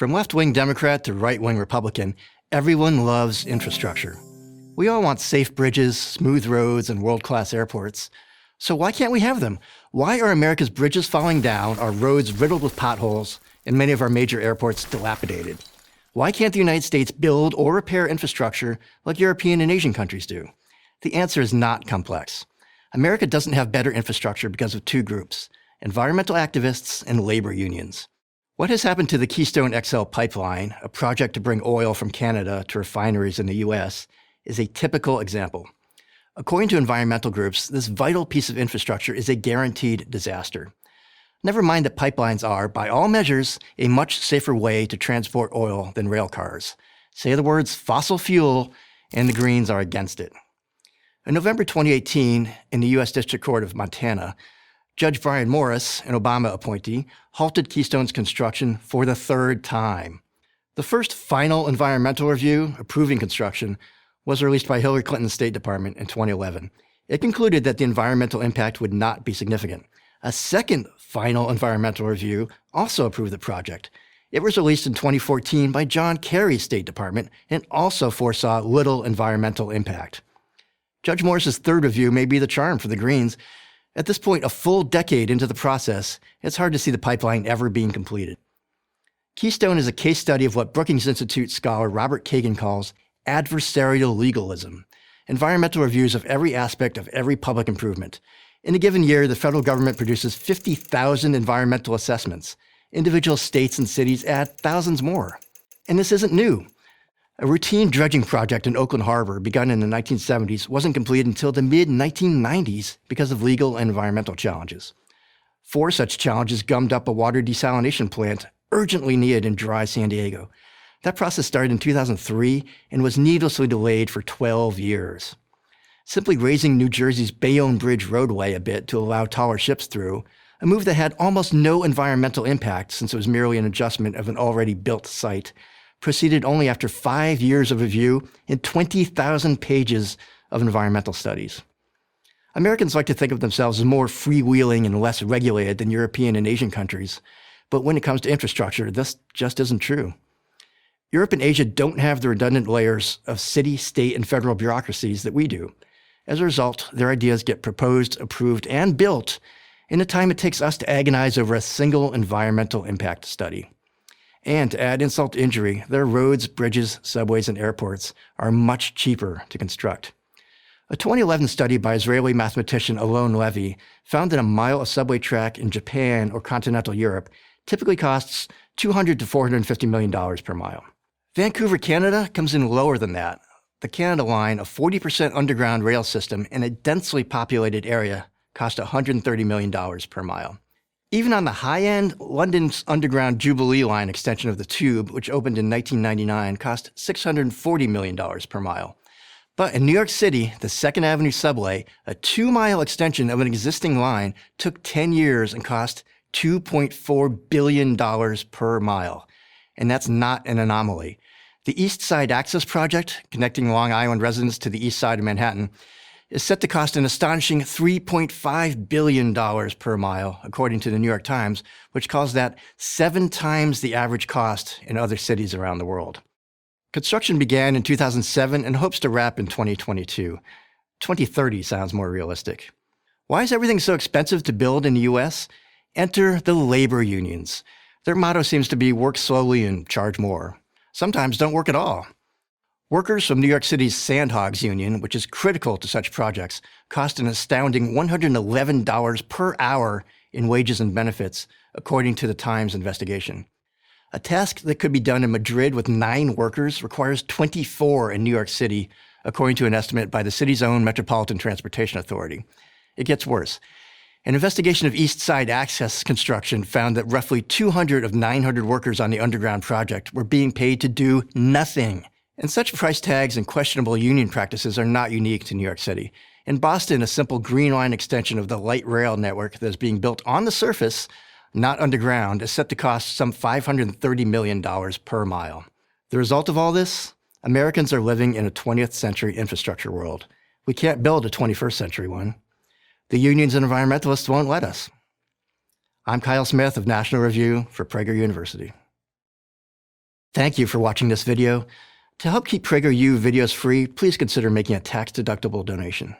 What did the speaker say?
From left-wing Democrat to right-wing Republican, everyone loves infrastructure. We all want safe bridges, smooth roads, and world-class airports. So why can't we have them? Why are America's bridges falling down, our roads riddled with potholes, and many of our major airports dilapidated? Why can't the United States build or repair infrastructure like European and Asian countries do? The answer is not complex. America doesn't have better infrastructure because of two groups: environmental activists and labor unions. What has happened to the Keystone XL pipeline, a project to bring oil from Canada to refineries in the U.S., is a typical example. According to environmental groups, this vital piece of infrastructure is a guaranteed disaster. Never mind that pipelines are, by all measures, a much safer way to transport oil than rail cars. Say the words fossil fuel, and the Greens are against it. In November 2018, in the U.S. District Court of Montana, Judge Brian Morris, an Obama appointee, halted Keystone's construction for the third time. The first final environmental review approving construction was released by Hillary Clinton's State Department in 2011. It concluded that the environmental impact would not be significant. A second final environmental review also approved the project. It was released in 2014 by John Kerry's State Department and also foresaw little environmental impact. Judge Morris's third review may be the charm for the Greens. At this point, a full decade into the process, it's hard to see the pipeline ever being completed. Keystone is a case study of what Brookings Institute scholar Robert Kagan calls adversarial legalism, environmental reviews of every aspect of every public improvement. In a given year, the federal government produces 50,000 environmental assessments. Individual states and cities add thousands more. And this isn't new. A routine dredging project in Oakland Harbor, begun in the 1970s, wasn't completed until the mid-1990s because of legal and environmental challenges. 4 such challenges gummed up a water desalination plant urgently needed in dry San Diego. That process started in 2003 and was needlessly delayed for 12 years. Simply raising New Jersey's Bayonne Bridge roadway a bit to allow taller ships through, a move that had almost no environmental impact since it was merely an adjustment of an already built site, proceeded only after 5 years of review and 20,000 pages of environmental studies. Americans like to think of themselves as more freewheeling and less regulated than European and Asian countries, but when it comes to infrastructure, this just isn't true. Europe and Asia don't have the redundant layers of city, state, and federal bureaucracies that we do. As a result, their ideas get proposed, approved, and built in the time it takes us to agonize over a single environmental impact study. And to add insult to injury, their roads, bridges, subways, and airports are much cheaper to construct. A 2011 study by Israeli mathematician Alon Levy found that a mile of subway track in Japan or continental Europe typically costs $200 to $450 million per mile. Vancouver, Canada comes in lower than that. The Canada Line, a 40% underground rail system in a densely populated area, cost $130 million per mile. Even on the high end, London's underground Jubilee Line extension of the Tube, which opened in 1999, cost $640 million per mile. But in New York City, the 2nd Avenue subway, a 2-mile extension of an existing line, took 10 years and cost $2.4 billion per mile. And that's not an anomaly. The East Side Access Project, connecting Long Island residents to the east side of Manhattan, is set to cost an astonishing $3.5 billion per mile, according to the New York Times, which calls that 7 times the average cost in other cities around the world. Construction began in 2007 and hopes to wrap in 2022. 2030 sounds more realistic. Why is everything so expensive to build in the U.S.? Enter the labor unions. Their motto seems to be work slowly and charge more. Sometimes don't work at all. Workers from New York City's Sandhogs Union, which is critical to such projects, cost an astounding $111 per hour in wages and benefits, according to the Times investigation. A task that could be done in Madrid with 9 workers requires 24 in New York City, according to an estimate by the city's own Metropolitan Transportation Authority. It gets worse. An investigation of East Side Access construction found that roughly 200 of 900 workers on the underground project were being paid to do nothing. And such price tags and questionable union practices are not unique to New York City. In Boston, a simple Green Line extension of the light rail network that is being built on the surface, not underground, is set to cost some $530 million per mile. The result of all this? Americans are living in a 20th century infrastructure world. We can't build a 21st century one. The unions and environmentalists won't let us. I'm Kyle Smith of National Review for Prager University. Thank you for watching this video. To help keep PragerU videos free, please consider making a tax-deductible donation.